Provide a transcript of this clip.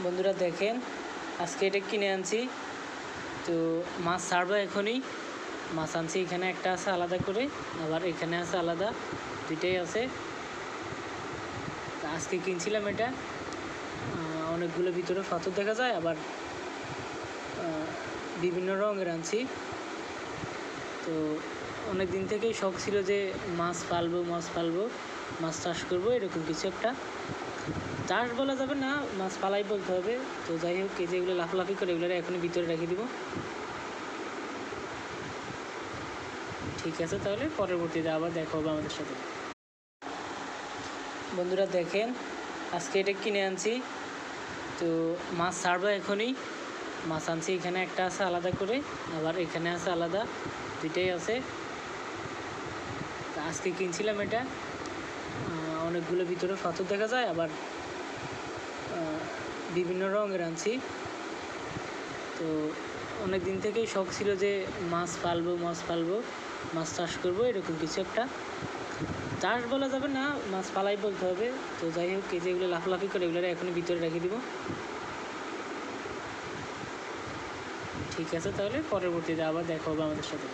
বন্ধুরা দেখেন, আজকে এটা কিনে আনছি। তো মাছ ছাড়বো এখনই। মাছ আনছি, এখানে একটা আছে আলাদা করে, আবার এখানে আছে আলাদা, দুইটাই আছে। আজকে কিনছিলাম এটা। অনেকগুলো ভিতরে পাথর দেখা যায়, আবার বিভিন্ন রঙের আনছি। তো অনেক দিন থেকেই শখ ছিল যে মাছ পালবো, মাছ চাষ করবো, এরকম কিছু একটা। চাষ বলা যাবে না, মাছ পালাই বলতে হবে। তো যাই হোক, এই যেগুলো লাফালাফি করে এগুলো এখনই ভিতরে রেখে দিব। ঠিক আছে, তাহলে পরবর্তীতে আবার দেখা হবে আমাদের সাথে। বন্ধুরা দেখেন, আজকে এটা কিনে আনছি। তো মাছ ছাড়বো এখনই। মাছ আনছি, এখানে একটা আছে আলাদা করে, আবার এখানে আছে আলাদা, দুইটাই আছে। আজকে কিনছিলাম এটা। অনেকগুলো ভিতরে পাথর দেখা যায়, আবার বিভিন্ন রঙের আনছি। তো অনেক দিন থেকেই শখ ছিল যে মাছ পালবো, মাছ চাষ করবো, এরকম কিছু একটা। চাষ বলা যাবে না, মাছ পালাই বলতে হবে। তো যাই হোক, এই যেগুলো লাফালাফি করে এগুলো এখনই ভিতরে রেখে দিব। ঠিক আছে, তাহলে পরবর্তীতে আবার দেখা হবে আমাদের সাথে।